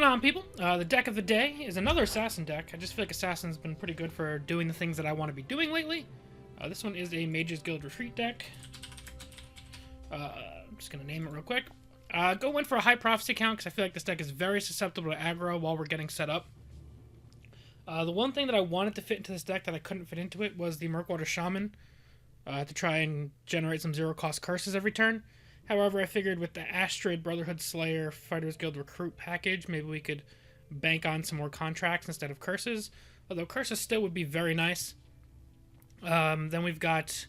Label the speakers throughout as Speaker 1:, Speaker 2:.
Speaker 1: going on, people? The deck of the day is another Assassin deck. I just feel like Assassin's been pretty good for doing the things that I want to be doing lately. This one is a Mage's Guild Retreat deck. I'm just going to name it real quick. Go in for a high prophecy count because I feel like this deck is very susceptible to aggro while we're getting set up. The one thing that I wanted to fit into this deck that I couldn't fit into it was the Murkwater Shaman to try and generate some zero-cost curses every turn. However, I figured with the Astrid, Brotherhood Slayer, Fighters Guild Recruit package, maybe we could bank on some more contracts instead of curses. Although curses still would be very nice. Then we've got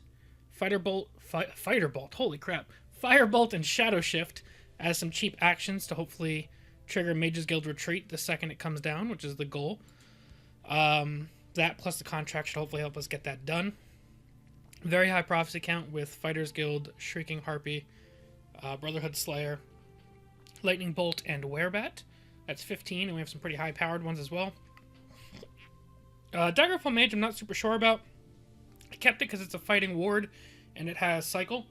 Speaker 1: Firebolt, holy crap. Firebolt and Shadow Shift as some cheap actions to hopefully trigger Mage's Guild Retreat the second it comes down, which is the goal. That plus the contract should hopefully help us get that done. Very high prophecy count with Fighters Guild, Shrieking Harpy, Brotherhood Slayer, Lightning Bolt, and Werebat. That's 15, and we have some pretty high-powered ones as well. Daggerfall Mage I'm not super sure about. I kept it because it's a fighting ward, and it has Cycle.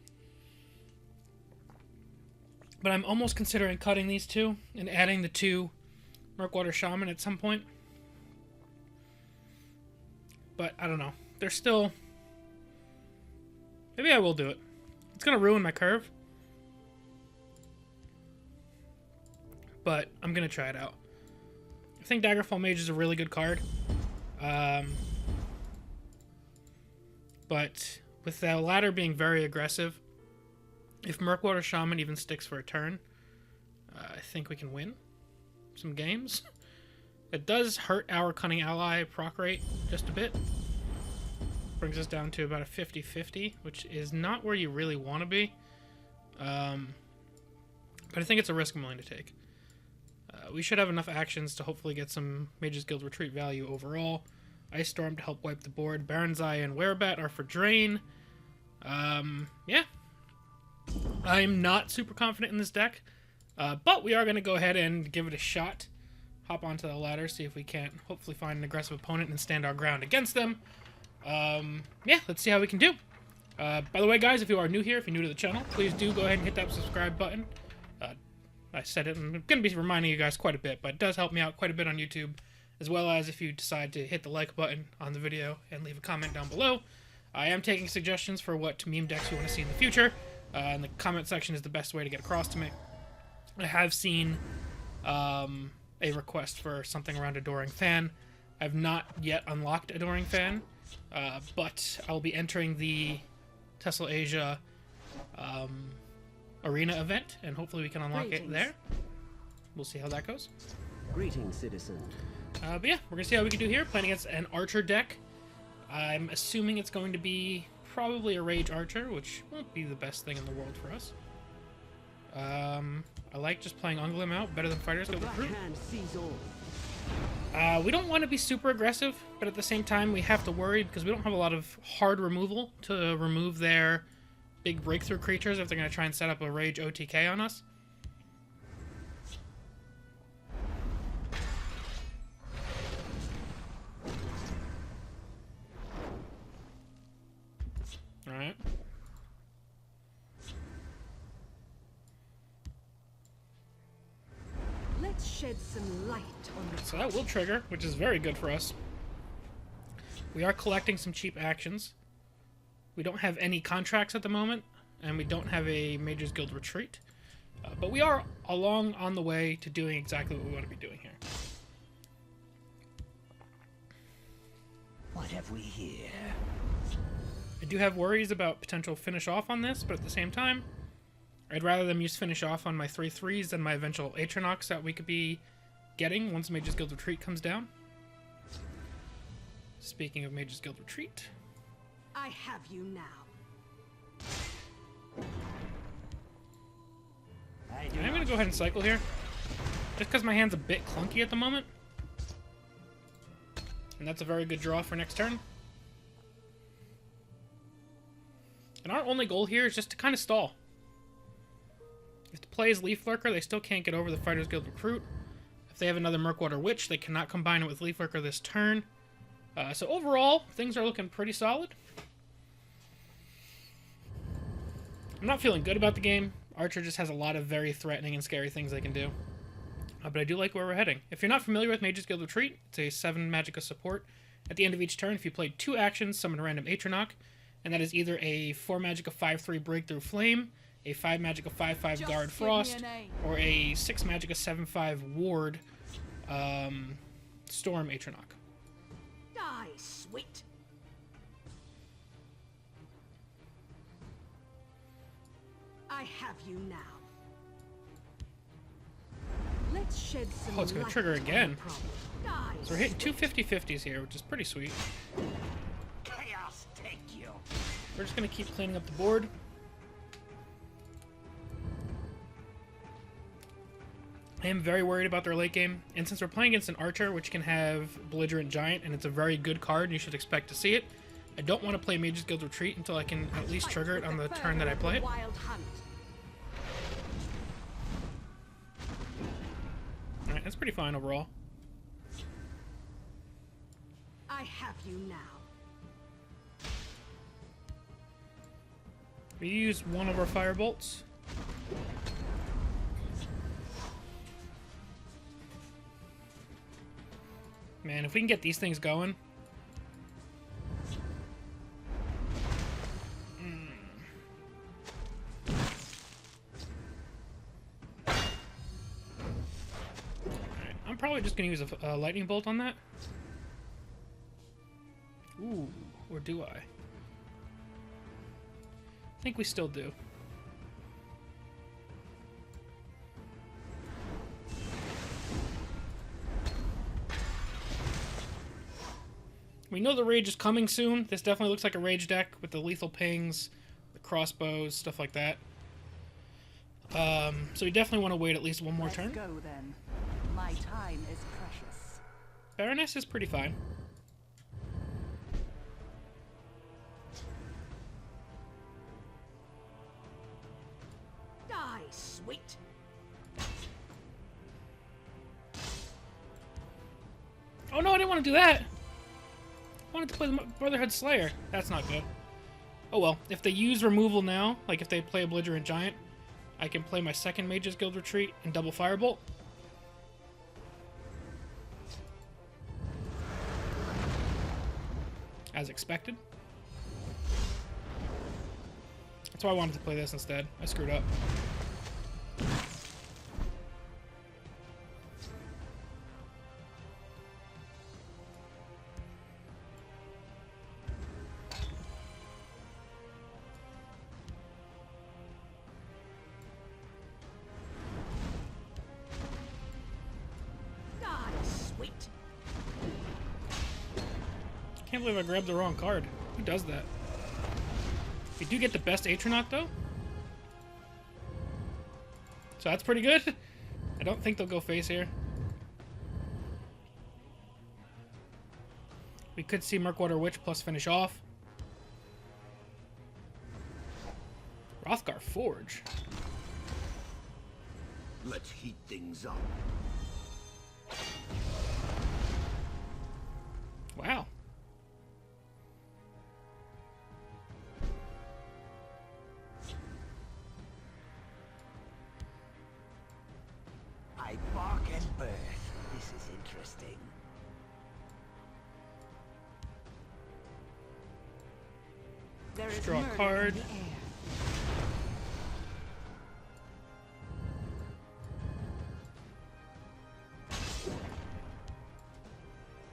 Speaker 1: But I'm almost considering cutting these two and adding the two Murkwater Shaman at some point. But I don't know. They're still... Maybe I will do it. It's going to ruin my curve. But I'm going to try it out. I think Daggerfall Mage is a really good card. But with the ladder being very aggressive, if Murkwater Shaman even sticks for a turn, I think we can win some games. It does hurt our Cunning Ally proc rate just a bit. Brings us down to about a 50-50, which is not where you really want to be. But I think it's a risk I'm willing to take. We should have enough actions to hopefully get some Mage's Guild Retreat value overall. Ice Storm to help wipe the board. Baron's Eye and Werebat are for drain. Yeah. I'm not super confident in this deck. But we are going to go ahead and give it a shot. Hop onto the ladder, see if we can't hopefully find an aggressive opponent and stand our ground against them. Yeah, let's see how we can do. By the way, guys, if you are new here, if you're new to the channel, please do go ahead and hit that subscribe button. I said it, and I'm going to be reminding you guys quite a bit, but it does help me out quite a bit on YouTube, as well as if you decide to hit the like button on the video and leave a comment down below. I am taking suggestions for what meme decks you want to see in the future, and the comment section is the best way to get across to me. I have seen a request for something around Adoring Fan. I've not yet unlocked Adoring Fan, but I'll be entering the TESL Asia arena event, and hopefully we can unlock it there. We'll see how that goes.
Speaker 2: Greetings, citizen.
Speaker 1: But yeah, we're gonna see how we can do here. Playing against an Archer deck. I'm assuming it's going to be probably a Rage Archer, which won't be the best thing in the world for us. I like just playing Unglim out better than Fighters Guild Recruit. We don't want to be super aggressive, but at the same time we have to worry because we don't have a lot of hard removal to remove their big breakthrough creatures if they're going to try and set up a Rage OTK on us. Alright.
Speaker 3: Let's shed some light on the...
Speaker 1: So that will trigger, which is very good for us. We are collecting some cheap actions. We don't have any contracts at the moment, and we don't have a Mage's Guild Retreat. But we are along on the way to doing exactly what we want to be doing here.
Speaker 2: What have we here?
Speaker 1: I do have worries about potential finish off on this, but at the same time, I'd rather them use finish off on my 3/3s than my eventual Atronox that we could be getting once Mage's Guild Retreat comes down. Speaking of Mage's Guild Retreat...
Speaker 3: I have you now.
Speaker 1: I'm going to go ahead and cycle here. Just because my hand's a bit clunky at the moment. And that's a very good draw for next turn. And our only goal here is just to kind of stall. If the play is Leaf Lurker, they still can't get over the Fighters Guild Recruit. If they have another Murkwater Witch, they cannot combine it with Leaf Lurker this turn. So overall, things are looking pretty solid. I'm not feeling good about the game. Archer just has a lot of very threatening and scary things they can do. But I do like where we're heading. If you're not familiar with Mage's Guild Retreat, it's a 7 Magicka support. At the end of each turn, if you played 2 actions, summon a random Atronach, and that is either a 4 Magicka 5/3 Breakthrough Flame, a 5 Magicka 5/5 Guard Frost, or a 6 Magicka 7/5 Ward Storm Atronach.
Speaker 3: Die, sweet. I have you now. Let's shed some
Speaker 1: Oh, it's going to
Speaker 3: light
Speaker 1: trigger
Speaker 3: on
Speaker 1: again.
Speaker 3: the problem. Die,
Speaker 1: So we're hitting 2 50/50s here, which is pretty sweet.
Speaker 2: Chaos take you.
Speaker 1: We're just going to keep cleaning up the board. I am very worried about their late game, and since we're playing against an Archer, which can have Belligerent Giant, and it's a very good card, and you should expect to see it, I don't want to play Mage's Guild Retreat until I can at least trigger it on the turn that I play it.
Speaker 3: Wild hunt.
Speaker 1: Alright, that's pretty fine overall.
Speaker 3: I have you now.
Speaker 1: We use one of our Firebolts. Man, if we can get these things going. Alright, I'm probably just going to use a lightning bolt on that. Ooh, or do I? I think we still do. We know the Rage is coming soon. This definitely looks like a Rage deck with the lethal pings, the crossbows, stuff like that. So we definitely want to wait at least one more turn.
Speaker 4: Let's go then. My time is precious.
Speaker 1: Baroness is pretty fine.
Speaker 3: Die, sweet.
Speaker 1: Oh no, I didn't want to do that! I wanted to play the Brotherhood Slayer. That's not good. Oh well, if they use removal now, like if they play a Belligerent Giant, I can play my second Mage's Guild Retreat and double Firebolt. As expected. That's why I wanted to play this instead. I screwed up.
Speaker 3: Die, sweet.
Speaker 1: Can't believe I grabbed the wrong card. Who does that? We do get the best Atronach though. So that's pretty good. I don't think they'll go face here. We could see Murkwater Witch plus finish off. Hrothgar Forge.
Speaker 2: Let's heat things up.
Speaker 1: Wow.
Speaker 2: I bark and birth. This is interesting.
Speaker 4: There is
Speaker 1: Draw a
Speaker 4: murder
Speaker 1: card.
Speaker 4: in the air.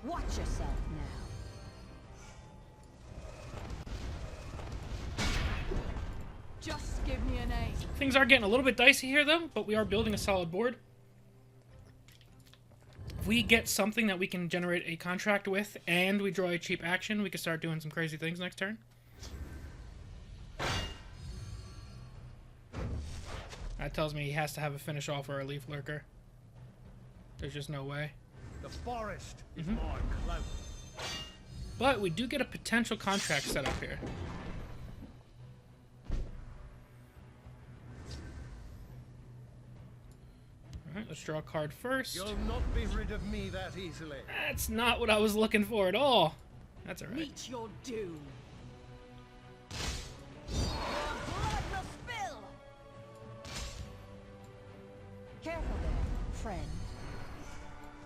Speaker 3: Watch yourself now.
Speaker 4: Just give me a name.
Speaker 1: Things are getting a little bit dicey here though, but we are building a solid board. If we get something that we can generate a contract with and we draw a cheap action, we can start doing some crazy things next turn. That tells me he has to have a finish off or a Leaf Lurker. There's just no way.
Speaker 5: The forest is my cloak.
Speaker 1: But we do get a potential contract set up here. Alright, let's draw a card first.
Speaker 5: You'll not be rid of me that easily.
Speaker 1: That's not what I was looking for at all. That's alright.
Speaker 3: Meet your doom.
Speaker 4: Blood will spill. Careful there, friend.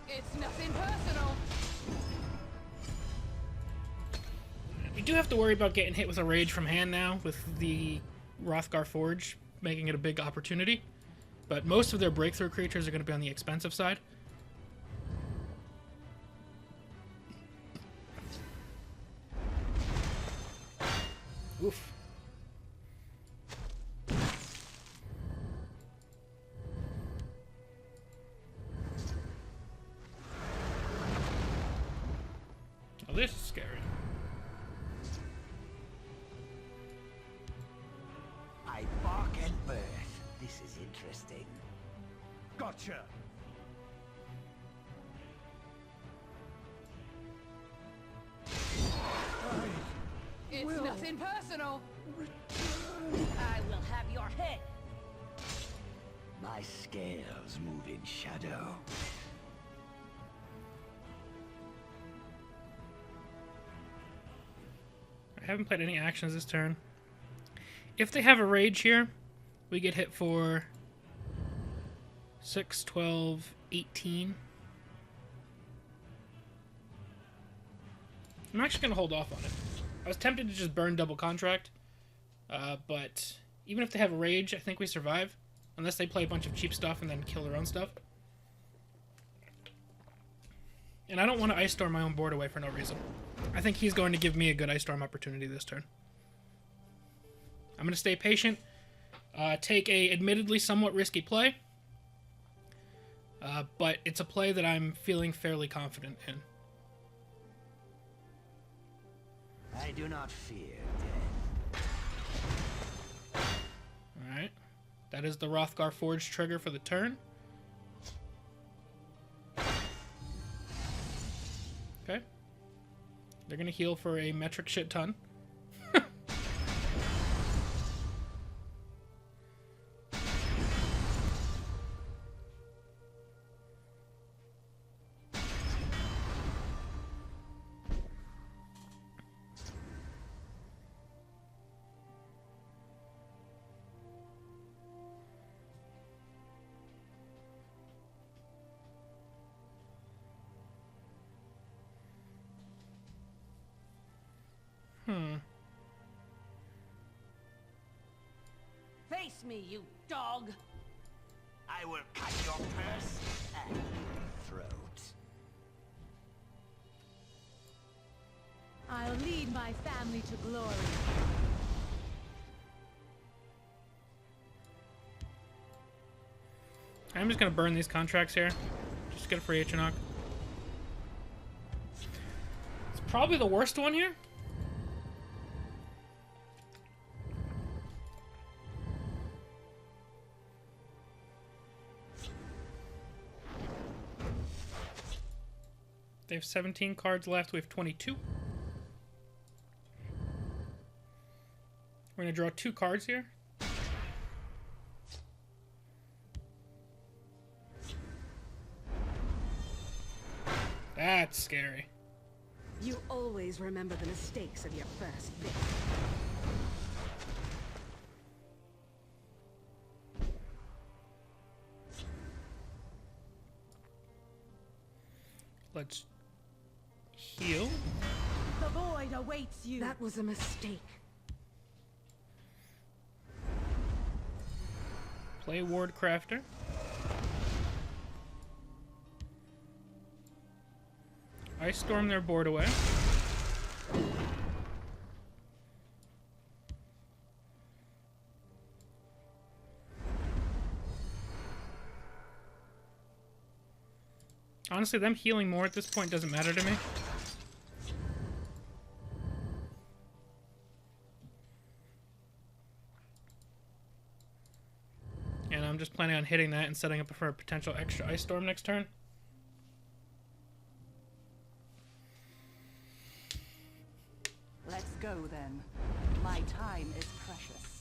Speaker 4: It's nothing personal.
Speaker 1: We do have to worry about getting hit with a rage from hand now, with the Hrothgar Forge making it a big opportunity. But most of their breakthrough creatures are going to be on the expensive side. Oof. Oh, this is scary.
Speaker 2: I bark and birth. This is interesting.
Speaker 5: Gotcha.
Speaker 4: It's nothing personal.
Speaker 3: I will have your head.
Speaker 2: My scales move in shadow.
Speaker 1: I haven't played any actions this turn. If they have a rage here, we get hit for 6, 12, 18. I'm actually going to hold off on it. I was tempted to just burn double contract, but even if they have a rage, I think we survive. Unless they play a bunch of cheap stuff and then kill their own stuff. And I don't want to Ice Storm my own board away for no reason. I think he's going to give me a good Ice Storm opportunity this turn. I'm going to stay patient, take a admittedly somewhat risky play, but it's a play that I'm feeling fairly confident in.
Speaker 2: I do not fear death.
Speaker 1: Alright. That is the Hrothgar Forge trigger for the turn. Okay. They're going to heal for a metric shit ton.
Speaker 3: Face me, you dog.
Speaker 2: I will cut your purse and your throat.
Speaker 3: I'll lead my family to glory.
Speaker 1: I'm just going to burn these contracts here. Just get a free Atronach. It's probably the worst one here. They have 17 cards left. We have 22. We're going to draw 2 cards here. That's scary.
Speaker 3: You always remember the mistakes of your first victim.
Speaker 1: Let's heal.
Speaker 3: The void awaits you. That was a mistake.
Speaker 1: Play Ward Crafter. Ice Storm their board away. Honestly, them healing more at this point doesn't matter to me. And I'm just planning on hitting that and setting up for a potential extra Ice Storm next turn.
Speaker 4: Let's go then. My time is precious.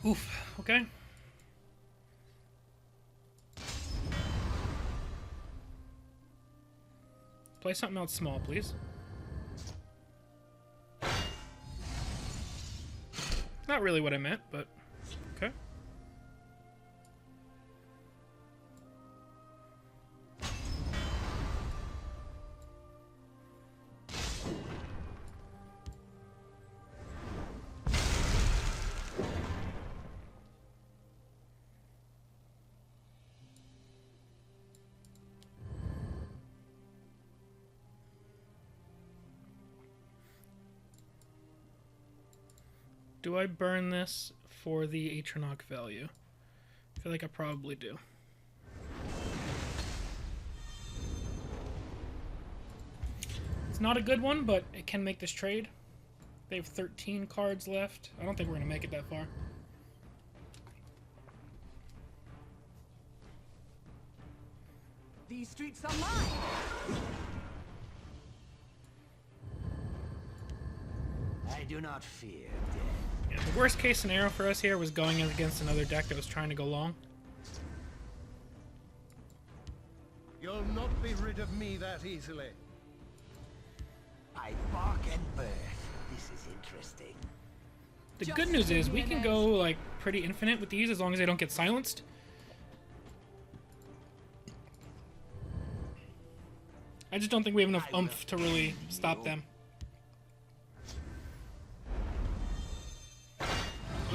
Speaker 1: Oof, okay. Play something else small, please. Not really what I meant, but okay. Do I burn this for the Atronach value? I feel like I probably do. It's not a good one, but it can make this trade. They have 13 cards left. I don't think we're going to make it that far.
Speaker 4: These streets are mine.
Speaker 2: I do not fear death.
Speaker 1: Yeah, the worst case scenario for us here was going against another deck that was trying to go long.
Speaker 5: You'll not be rid of me that easily.
Speaker 2: I bark and birth. This is interesting.
Speaker 1: The
Speaker 4: Just
Speaker 1: good news is
Speaker 4: give
Speaker 1: we
Speaker 4: me
Speaker 1: can
Speaker 4: an
Speaker 1: go like pretty infinite with these as long as they don't get silenced. I just don't think we have enough oomph to really stop them.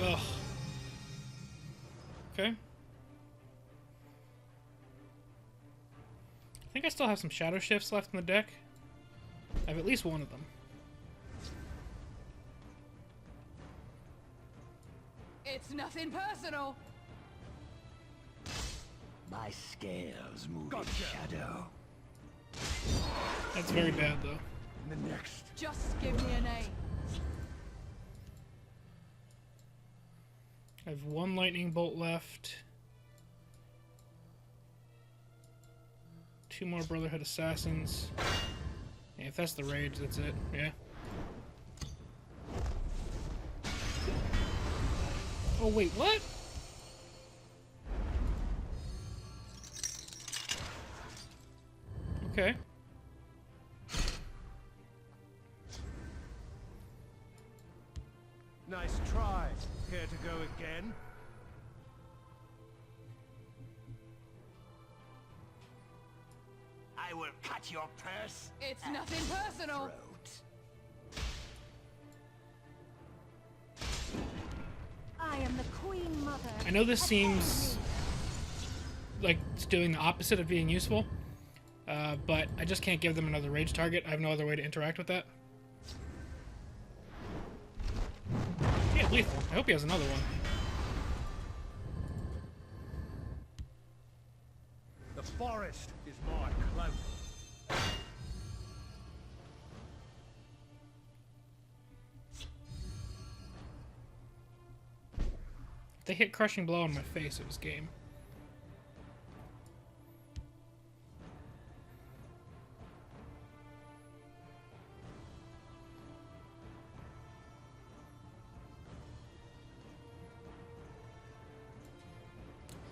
Speaker 1: Ugh. Okay. I think I still have some shadow shifts left in the deck. I have at least one of them.
Speaker 4: It's nothing personal.
Speaker 2: My scales move
Speaker 5: Gotcha.
Speaker 2: in shadow.
Speaker 1: That's very bad though.
Speaker 5: The next.
Speaker 4: Just give me a name.
Speaker 1: I have one lightning bolt left. 2 more Brotherhood assassins. Yeah, if that's the rage, that's it. Yeah. Oh wait, what? Okay.
Speaker 5: Nice try. Care to go again?
Speaker 2: I will cut your purse.
Speaker 4: It's
Speaker 2: and
Speaker 4: nothing personal.
Speaker 2: throat.
Speaker 3: I am the Queen Mother.
Speaker 1: I know this seems like it's doing the opposite of being useful, but I just can't give them another rage target. I have no other way to interact with that. Yeah, lethal. I hope he has another one.
Speaker 5: The forest is my cloak.
Speaker 1: If they hit crushing blow on my face, it was game.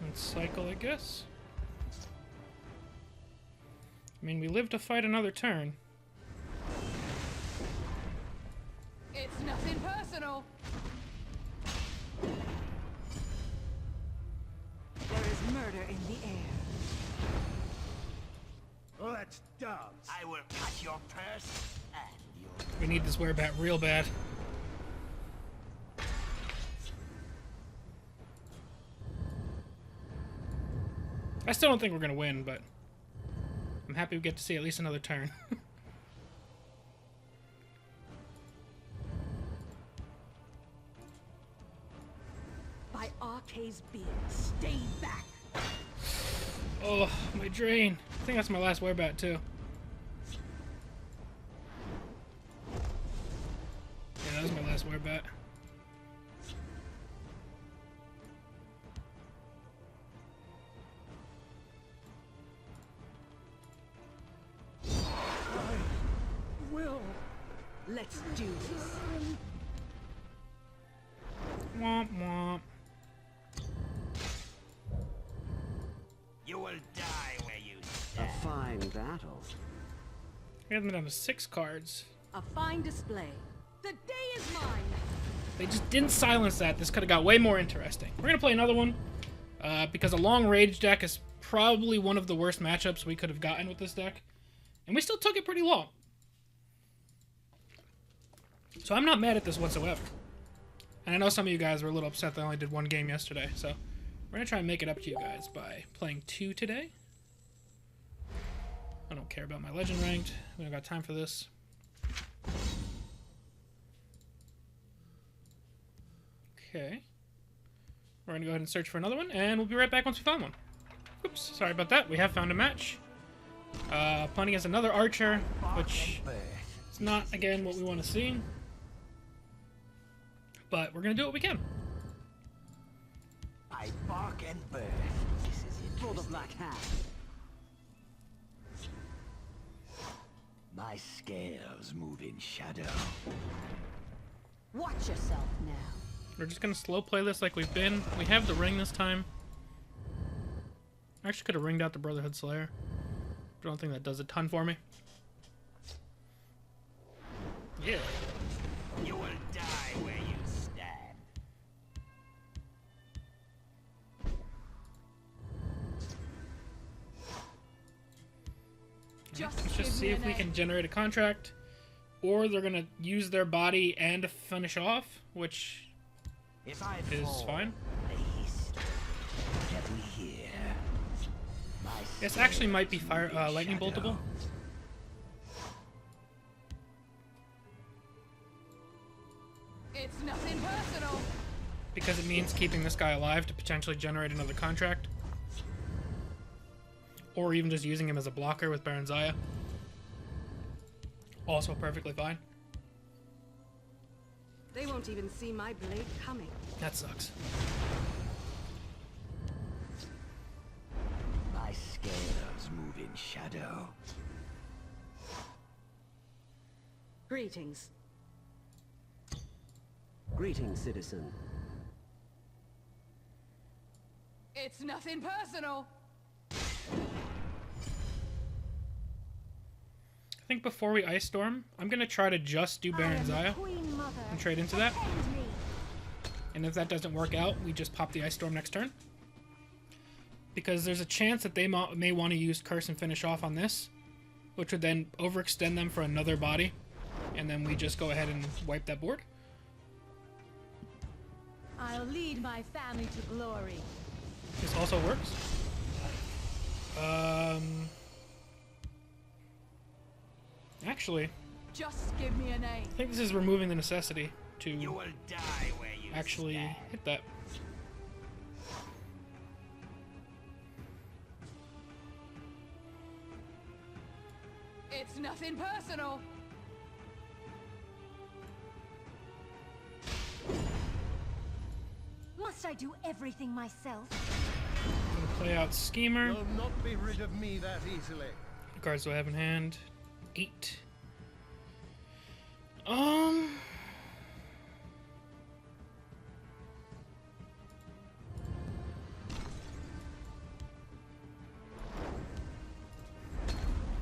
Speaker 1: Let's cycle, I guess. I mean, we live to fight another turn.
Speaker 4: It's nothing personal.
Speaker 3: There is murder in the air.
Speaker 5: Let's dance.
Speaker 2: I will cut your purse and your
Speaker 1: We need this werebat real bad. I still don't think we're gonna win, but I'm happy we get to see at least another turn.
Speaker 3: By Arcade's beard, stay back.
Speaker 1: Oh, my drain. I think that's my last werebat too. Yeah, that was my last werebat.
Speaker 3: Let's do this.
Speaker 1: Womp womp.
Speaker 2: You will die where you
Speaker 6: A
Speaker 2: stand.
Speaker 6: fine battle.
Speaker 1: We have them down to 6 cards.
Speaker 3: A fine display. The day is mine.
Speaker 1: They just didn't silence that. This could have got way more interesting. We're going to play another one. Because a long rage deck is probably one of the worst matchups we could have gotten with this deck. And we still took it pretty long. So I'm not mad at this whatsoever. And I know some of you guys were a little upset that I only did 1 game yesterday. So we're going to try and make it up to you guys by playing 2 today. I don't care about my legend ranked. We don't got time for this. Okay. We're gonna go ahead and search for another one, and we'll be right back once we find one. Oops, sorry about that. We have found a match. Playing against another archer, which is not, again, what we want to see. But we're gonna do what we can.
Speaker 2: I bark and birth. This is
Speaker 3: For the
Speaker 2: interesting.
Speaker 3: Black Hat.
Speaker 2: My scales move in shadow.
Speaker 3: Watch yourself now.
Speaker 1: We're just gonna slow play this like we've been. We have the ring this time. I actually could have ringed out the Brotherhood Slayer. I don't think that does a ton for me. Yeah.
Speaker 2: You will die where you stand.
Speaker 4: Just
Speaker 1: Let's
Speaker 4: give
Speaker 1: just see
Speaker 4: me a
Speaker 1: if we
Speaker 4: name.
Speaker 1: can generate a contract. Or they're gonna use their body and finish off, which
Speaker 2: If I
Speaker 1: is
Speaker 2: fall,
Speaker 1: fine.
Speaker 2: they hiss. What have we here? My
Speaker 1: This actually might be
Speaker 2: scales move in
Speaker 1: lightning
Speaker 2: shadow.
Speaker 1: boltable.
Speaker 4: It's nothing personal.
Speaker 1: Because it means keeping this guy alive to potentially generate another contract. Or even just using him as a blocker with Baron Zaya. Also perfectly fine.
Speaker 3: They won't even see my blade coming.
Speaker 1: That sucks.
Speaker 2: My scales move in shadow.
Speaker 3: Greetings.
Speaker 6: Greetings, citizen.
Speaker 4: It's nothing personal.
Speaker 1: I think before we Ice Storm, I'm gonna try to just do Baron Zaya and trade into that. And if that doesn't work out, we just pop the Ice Storm next turn. Because there's a chance that they may want to use Curse and finish off on this, which would then overextend them for another body, and then we just go ahead and wipe that board.
Speaker 7: I'll lead my family to glory.
Speaker 1: This also works. Actually,
Speaker 4: Just give me a name.
Speaker 1: I think this is removing the necessity
Speaker 2: You
Speaker 1: to
Speaker 2: will die where you
Speaker 1: actually
Speaker 2: stand.
Speaker 1: hit that.
Speaker 4: It's nothing personal.
Speaker 7: Must I do everything myself?
Speaker 1: I'm gonna play out Schemer.
Speaker 5: You'll not be rid of me that easily.
Speaker 1: What cards do I have in hand? 8. I'm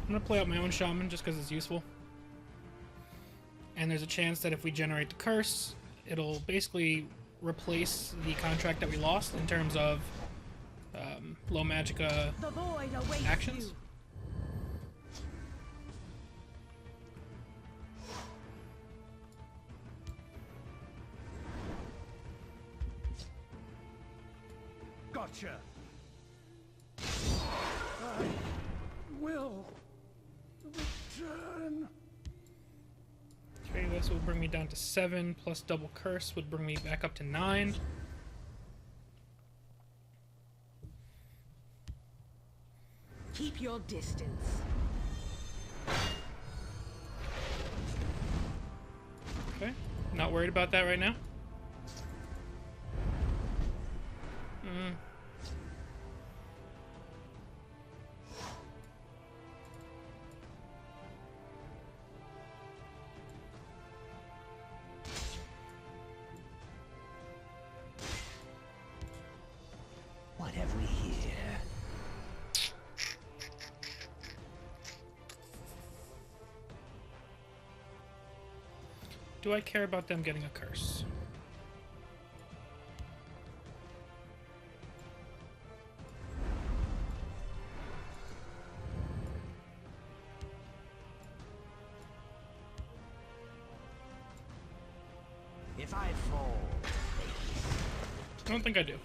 Speaker 1: gonna play out my own Shaman just because it's useful. And there's a chance that if we generate the curse, it'll basically replace the contract that we lost in terms of low magicka
Speaker 7: The void awaits
Speaker 1: actions.
Speaker 7: you.
Speaker 5: Gotcha. I will return.
Speaker 1: Okay, this will bring me down to 7, plus double curse would bring me back up to 9.
Speaker 3: Keep your distance.
Speaker 1: Okay, not worried about that right now.
Speaker 2: What have we here?
Speaker 1: Do I care about them getting a curse?
Speaker 2: If I fall,
Speaker 1: I don't think I do.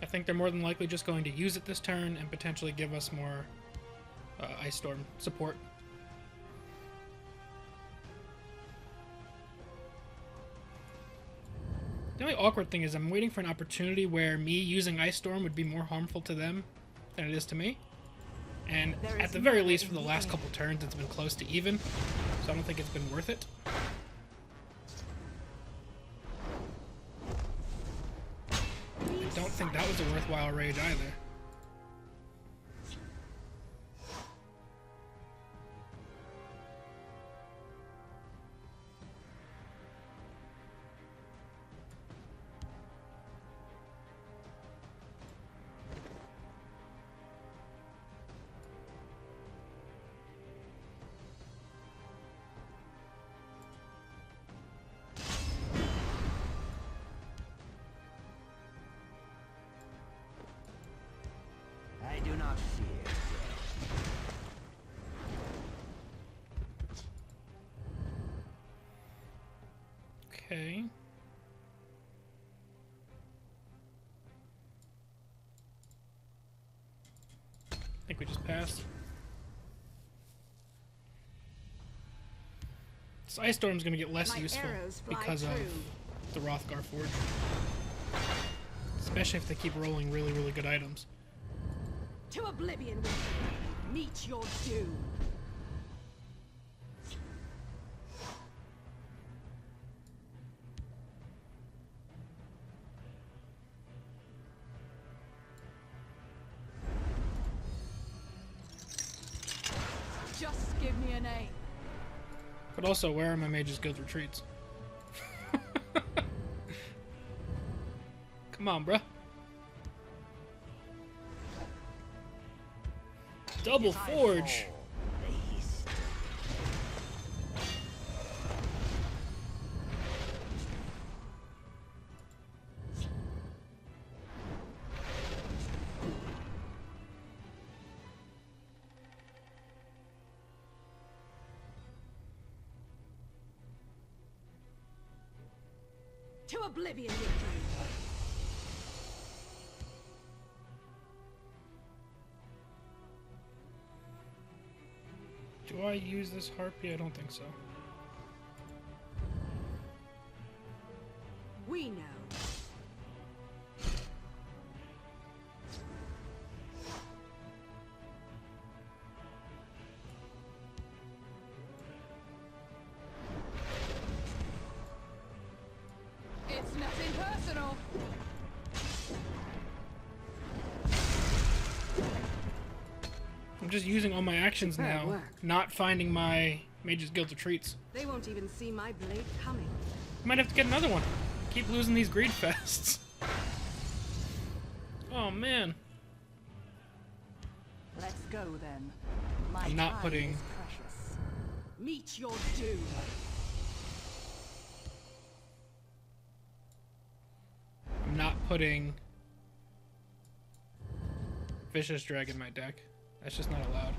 Speaker 1: I think they're more than likely just going to use it this turn and potentially give us more Ice Storm support. The only awkward thing is I'm waiting for an opportunity where me using Ice Storm would be more harmful to them than it is to me. And at the very least, for the last couple turns, it's been close to even. So I don't think it's been worth it. I don't think that was a worthwhile rage either.
Speaker 2: I do not fear death.
Speaker 1: Okay. I think we just passed. This Ice Storm's gonna get less
Speaker 3: My
Speaker 1: useful
Speaker 3: arrows fly
Speaker 1: because of
Speaker 3: true.
Speaker 1: the Rothgar Forge. Especially if they keep rolling really, really good items.
Speaker 3: To oblivion with you. Meet your doom.
Speaker 4: Just give me a name.
Speaker 1: But also, where are my Mage's Guild retreats? Come on, bruh. Double
Speaker 2: If I
Speaker 1: Forge!
Speaker 2: fall, they hiss.
Speaker 3: To oblivion with you.
Speaker 1: Do I use this Harpy? I don't think so.
Speaker 3: We know.
Speaker 4: It's nothing personal.
Speaker 1: I'm just using all my actions
Speaker 3: Superb
Speaker 1: now,
Speaker 3: work.
Speaker 1: not finding my Mage's Guild retreats.
Speaker 3: They won't even see my blade coming.
Speaker 1: Might have to get another one. Keep losing these greed fests. Oh man.
Speaker 6: Let's go then. My
Speaker 1: I'm not
Speaker 6: time
Speaker 1: putting-
Speaker 6: is precious.
Speaker 3: Meet your doom.
Speaker 1: I'm not putting Vicious Drag in my deck. That's just not allowed.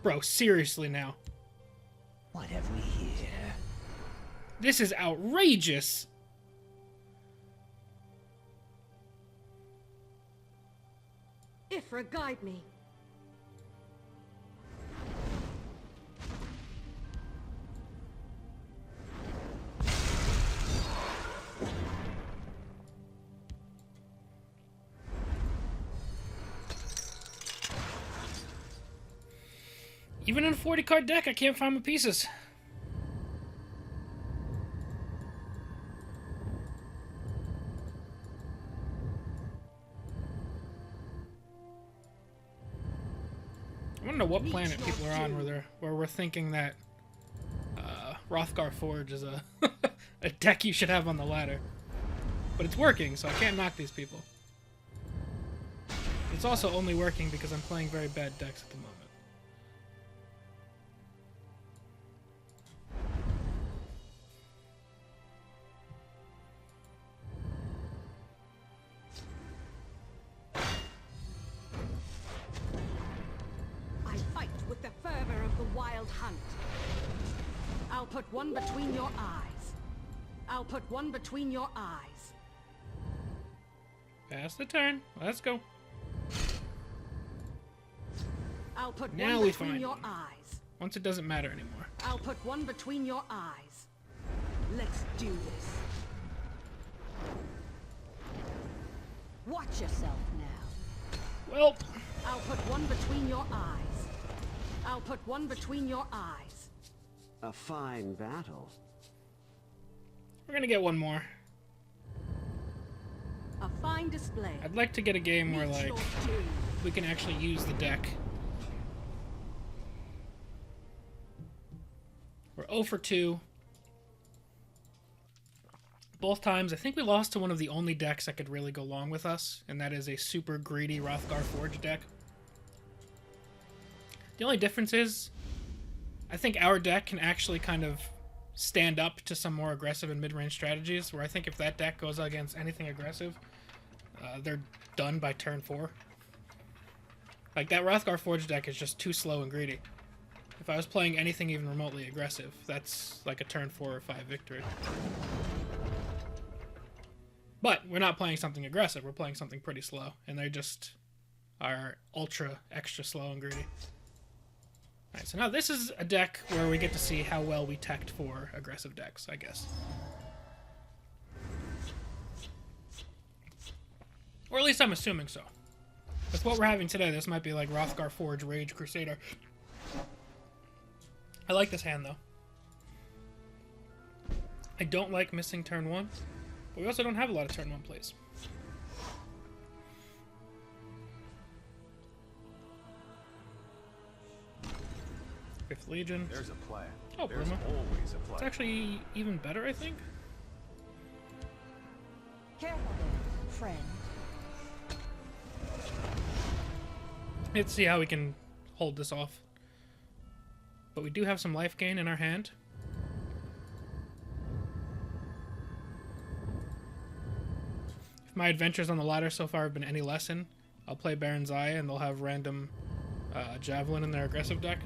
Speaker 1: Bro, seriously now.
Speaker 2: What have we here?
Speaker 1: This is outrageous!
Speaker 3: Ifra, guide me.
Speaker 1: Even in a 40 card deck, I can't find my pieces. I want to know what planet people are on where we're thinking that Rothgar Forge is a a deck you should have on the ladder. But it's working, so I can't knock these people. It's also only working because I'm playing very bad decks at the moment.
Speaker 3: I fight with the fervor of the wild hunt. I'll put one between your eyes. I'll put one between your eyes.
Speaker 1: Pass the turn. Let's go.
Speaker 3: I'll put
Speaker 1: Now
Speaker 3: one
Speaker 1: we
Speaker 3: between
Speaker 1: find
Speaker 3: your
Speaker 1: one.
Speaker 3: eyes.
Speaker 1: Once it doesn't matter anymore.
Speaker 3: I'll put one between your eyes. Let's do this. Watch yourself now.
Speaker 1: Well,
Speaker 3: I'll put one between your eyes. I'll put one between your eyes.
Speaker 8: A fine battle.
Speaker 1: we're gonna get one more.
Speaker 3: A fine display.
Speaker 1: I'd like to get a game where,
Speaker 3: Meet
Speaker 1: like,
Speaker 3: your doom.
Speaker 1: we can actually use the deck. We're 0 for 2. Both times, I think we lost to one of the only decks that could really go along with us, and that is a super greedy Hrothgar Forge deck. The only difference is, I think our deck can actually kind of stand up to some more aggressive and mid-range strategies, where I think if that deck goes against anything aggressive, they're done by turn 4. Like, that Hrothgar Forge deck is just too slow and greedy. If I was playing anything even remotely aggressive, that's like a turn 4 or 5 victory. But we're not playing something aggressive, we're playing something pretty slow, and they just are ultra extra slow and greedy. Alright, so now this is a deck where we get to see how well we teched for aggressive decks, I guess. Or at least I'm assuming so. With what we're having today, this might be like Hrothgar Forge Rage Crusader. I like this hand, though. I don't like missing turn 1, but we also don't have a lot of turn 1 plays. Fifth Legion.
Speaker 9: There's a plan.
Speaker 1: Oh,
Speaker 9: There's
Speaker 1: Bruma.
Speaker 9: always a plan.
Speaker 1: It's actually even better, I think.
Speaker 6: Careful there, friend.
Speaker 1: Let's see how we can hold this off. But we do have some life gain in our hand. If my adventures on the ladder so far have been any lesson, I'll play Baron Zaya and they'll have random Javelin in their aggressive deck.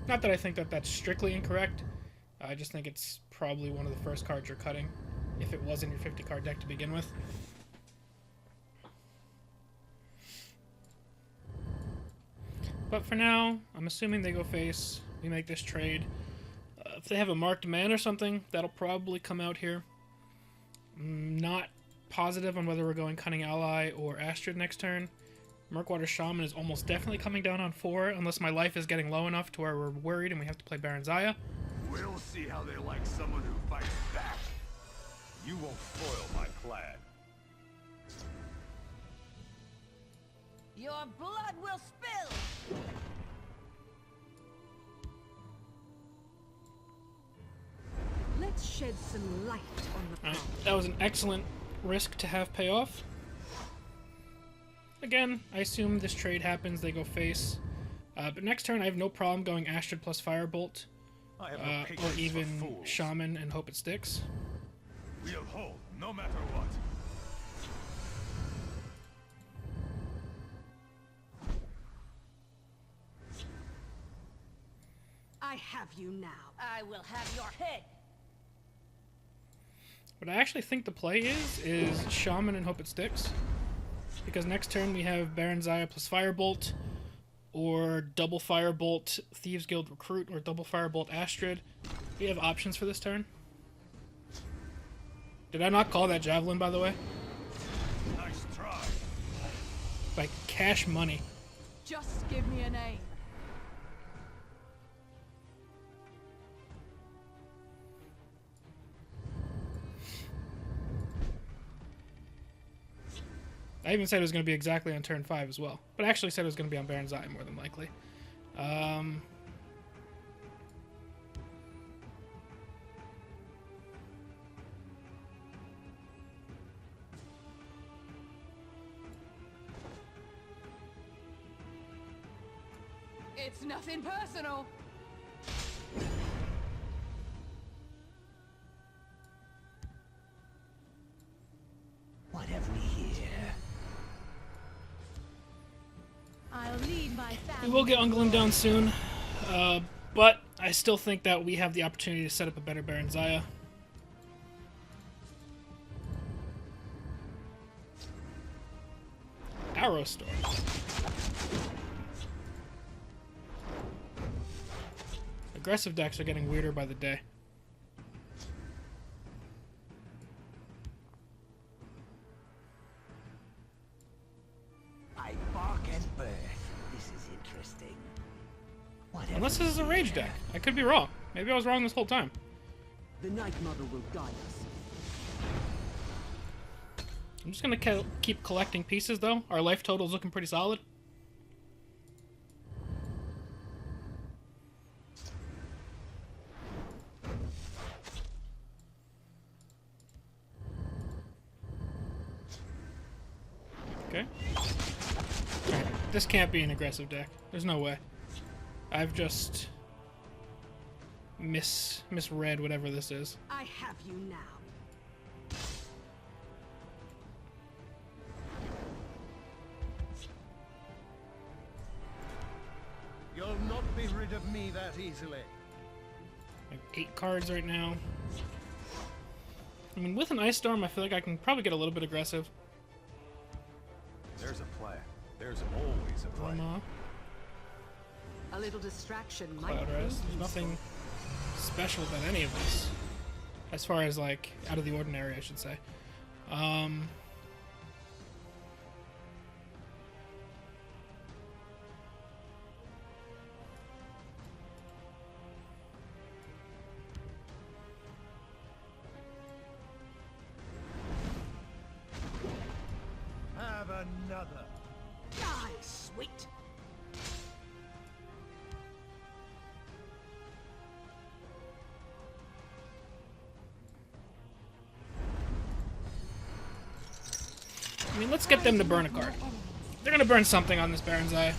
Speaker 1: Not that I think that that's strictly incorrect. I just think it's probably one of the first cards you're cutting if it was in your 50 card deck to begin with. But for now, I'm assuming they go face. We make this trade. If they have a marked man or something, that'll probably come out here. Not positive on whether we're going Cunning Ally or Astrid next turn. Murkwater Shaman is almost definitely coming down on 4, unless my life is getting low enough to where we're worried and we have to play Baron Zaya.
Speaker 9: We'll see how they like someone who fights back. You won't foil my plan.
Speaker 3: Your blood will spill! Let's shed some light on the problem.
Speaker 1: That was an excellent risk to have pay off. Again, I assume this trade happens, they go face. But next turn I have no problem going Astrid plus Firebolt.
Speaker 9: I have no
Speaker 1: Or
Speaker 9: patience for
Speaker 1: even
Speaker 9: fools.
Speaker 1: Shaman and hope it sticks.
Speaker 9: We'll hold, no matter what.
Speaker 3: I have you now. I will have your head.
Speaker 1: What I actually think the play is Shaman and hope it sticks. Because next turn we have Baron Zaya plus Firebolt, or double Firebolt Thieves Guild Recruit, or double Firebolt Astrid. We have options for this turn. Did I not call that Javelin, by the way?
Speaker 9: Nice try.
Speaker 1: Like cash money.
Speaker 4: Just give me a name.
Speaker 1: I even said it was going to be exactly on turn 5 as well. But I actually said it was going to be on Baron Zaya more than likely.
Speaker 4: It's nothing personal.
Speaker 8: What have we here?
Speaker 7: I'll lead my family.
Speaker 1: We will get Unglim down soon. But I still think that we have the opportunity to set up a better Baron Zaya. Arrow Storm. Aggressive decks are getting weirder by the day.
Speaker 2: I bark and birth. This is interesting. Whatever
Speaker 1: Unless this is a rage deck. I could be wrong. Maybe I was wrong this whole time.
Speaker 3: The Night Mother will guide us.
Speaker 1: I'm just gonna keep collecting pieces, though. Our life total's looking pretty solid. Okay. Alright, this can't be an aggressive deck. There's no way. I've just misread whatever this is.
Speaker 3: I have you now.
Speaker 5: You'll not be rid of me that easily.
Speaker 1: I have 8 cards right now. I mean, with an Ice Storm, I feel like I can probably get a little bit aggressive.
Speaker 9: There's a plan. There's always a plan.
Speaker 3: A little distraction might
Speaker 1: Cloud
Speaker 3: prove
Speaker 1: Rest. There's
Speaker 3: useful.
Speaker 1: nothing special about any of this. As far as, like, out of the ordinary, I should say.
Speaker 5: Have another.
Speaker 3: Die, sweet.
Speaker 1: I mean, let's get them to burn a card. They're gonna burn something on this Baron's Eye.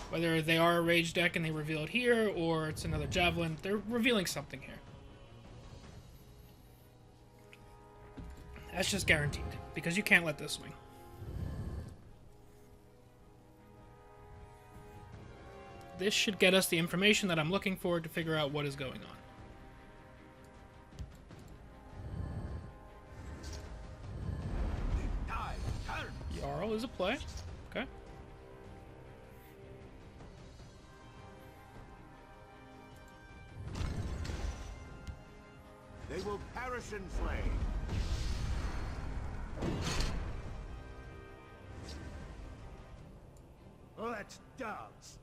Speaker 1: Whether they are a rage deck and they reveal it here, or it's another Javelin, they're revealing something here. That's just guaranteed, because you can't let this swing. This should get us the information that I'm looking for to figure out what is going on. Jarl is a play. Okay.
Speaker 2: They will perish in flame.
Speaker 5: Let's dance.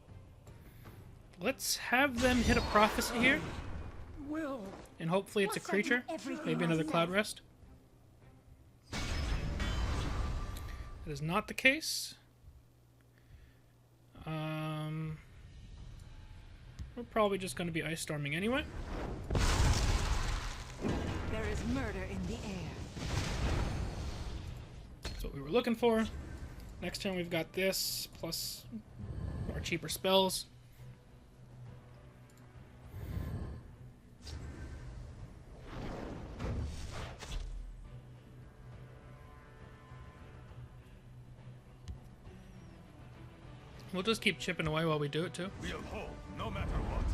Speaker 1: Let's have them hit a prophecy here.
Speaker 5: Will.
Speaker 1: And hopefully it's a creature. Maybe another Cloud Rest. That is not the case. We're probably just going to be Ice Storming anyway.
Speaker 3: There is murder in the air.
Speaker 1: That's what we were looking for. Next turn we've got this, plus our cheaper spells. We'll just keep chipping away while we do it too.
Speaker 9: We'll hold, no matter what.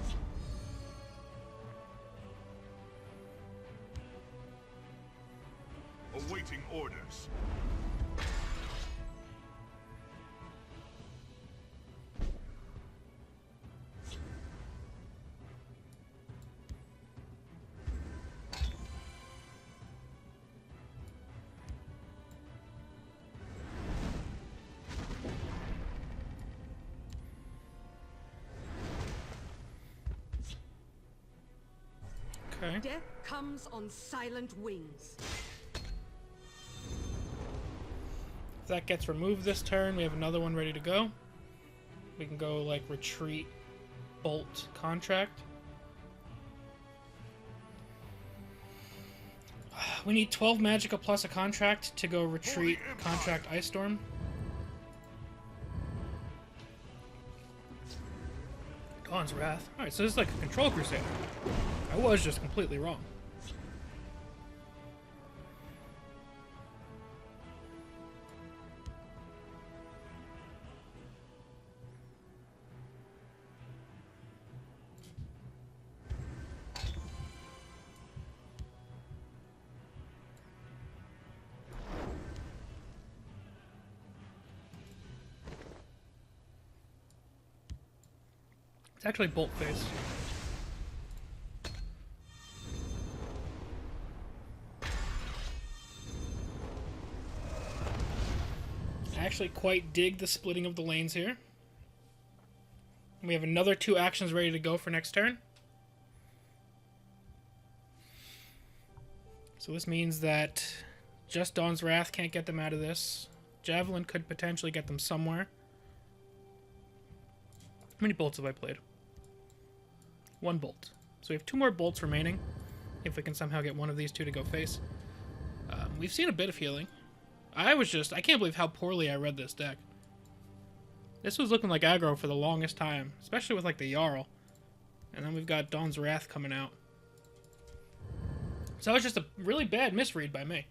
Speaker 9: Awaiting orders.
Speaker 1: Okay.
Speaker 3: Death comes on silent wings.
Speaker 1: If that gets removed this turn, we have another one ready to go. We can go like retreat, bolt, contract. We need 12 Magicka plus a contract to go retreat, contract, Ice Storm. Dawn's Wrath. Alright, so this is like a control Crusader. I was just completely wrong. It's actually Bolt Face. actually quite dig the splitting of the lanes here. We have another 2 actions ready to go for next turn. So this means that just Dawn's Wrath can't get them out of this. Javelin could potentially get them somewhere. How many bolts have I played? 1 bolt. So we have 2 more bolts remaining. If we can somehow get one of these 2 to go face. We've seen a bit of healing. I can't believe how poorly I read this deck. This was looking like aggro for the longest time. Especially with like the Jarl. And then we've got Dawn's Wrath coming out. So that was just a really bad misread by me.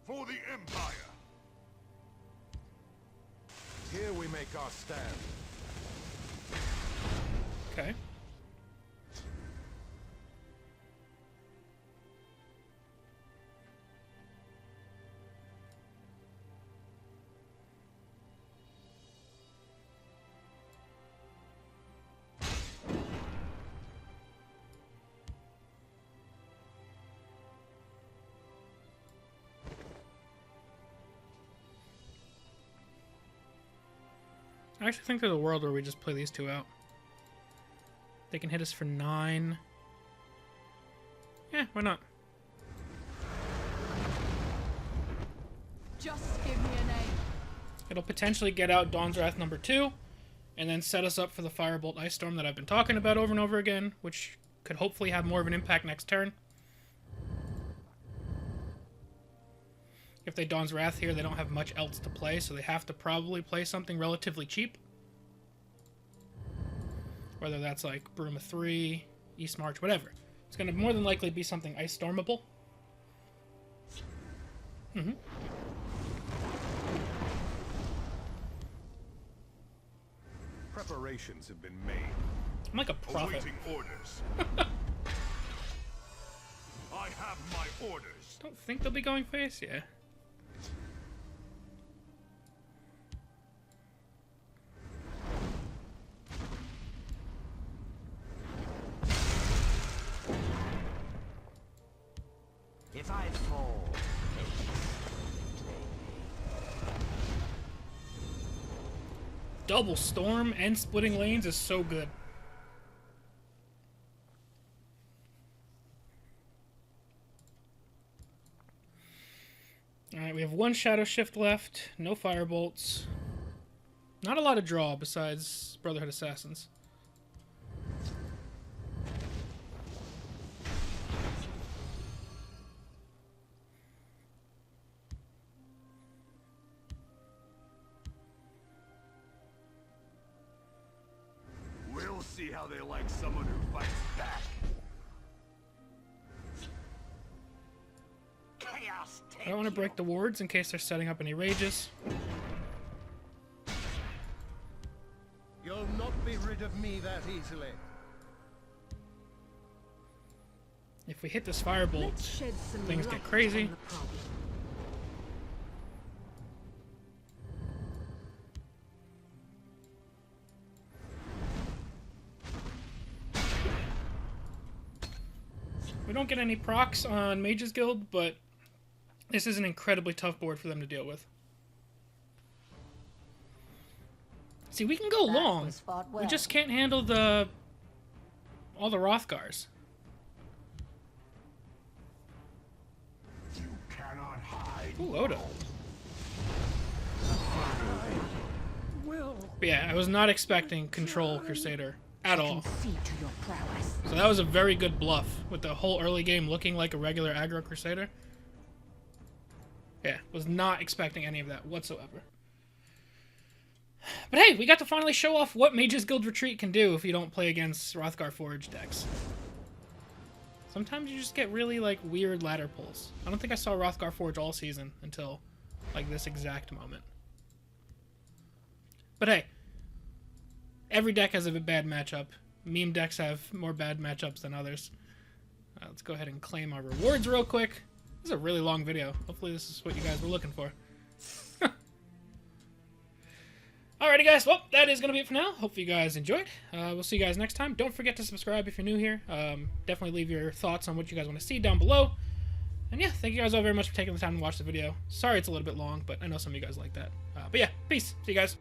Speaker 9: For the Empire.
Speaker 5: Here we make our stand.
Speaker 1: Okay. I actually think there's a world where we just play these 2 out. They can hit us for 9. Yeah, why not?
Speaker 4: Just give me a name.
Speaker 1: It'll potentially get out Dawn's Wrath number 2, and then set us up for the Firebolt Ice Storm that I've been talking about over and over again, which could hopefully have more of an impact next turn. If they Dawn's Wrath here, they don't have much else to play, so they have to probably play something relatively cheap. Whether that's like Bruma 3, East March, whatever. It's going to more than likely be something Ice Stormable.
Speaker 5: Preparations have been made.
Speaker 1: I'm like a prophet.
Speaker 9: Awaiting orders. I have my orders.
Speaker 1: Don't think they'll be going face, yeah.
Speaker 8: If I fall,
Speaker 1: Double Storm and splitting lanes is so good. Alright, we have 1 Shadow Shift left, no Firebolts. Not a lot of draw besides Brotherhood Assassins.
Speaker 9: We'll see how they like someone who fights back.
Speaker 2: Chaos
Speaker 1: I don't want to break the wards in case they're setting up any rages.
Speaker 5: You'll not be rid of me that easily.
Speaker 1: If we hit this Firebolt,
Speaker 3: Let's shed some
Speaker 1: things get
Speaker 3: light
Speaker 1: crazy.
Speaker 3: on the problem.
Speaker 1: We don't get any procs on Mage's Guild, but this is an incredibly tough board for them to deal with. See, we can go long.
Speaker 6: was fought
Speaker 1: We
Speaker 6: well.
Speaker 1: just can't handle all the Rothgars.
Speaker 9: You cannot hide.
Speaker 1: Ooh, Oda. But yeah, I was not expecting Control Crusader at all.
Speaker 6: See to your prowess.
Speaker 1: So that was a very good bluff, with the whole early game looking like a regular aggro Crusader. Yeah, was not expecting any of that whatsoever. But hey, we got to finally show off what Mage's Guild Retreat can do if you don't play against Rothgar Forge decks. Sometimes you just get really, like, weird ladder pulls. I don't think I saw Rothgar Forge all season until, like, this exact moment. But hey, every deck has a bad matchup. Meme decks have more bad matchups than others. Let's go ahead and claim our rewards real quick. This is a really long video. Hopefully this is what you guys were looking for. Alrighty, guys. Well, that is going to be it for now. Hope you guys enjoyed. We'll see you guys next time. Don't forget to subscribe if you're new here. Definitely leave your thoughts on what you guys want to see down below. And yeah, thank you guys all very much for taking the time to watch the video. Sorry it's a little bit long, but I know some of you guys like that. But yeah, peace. See you guys.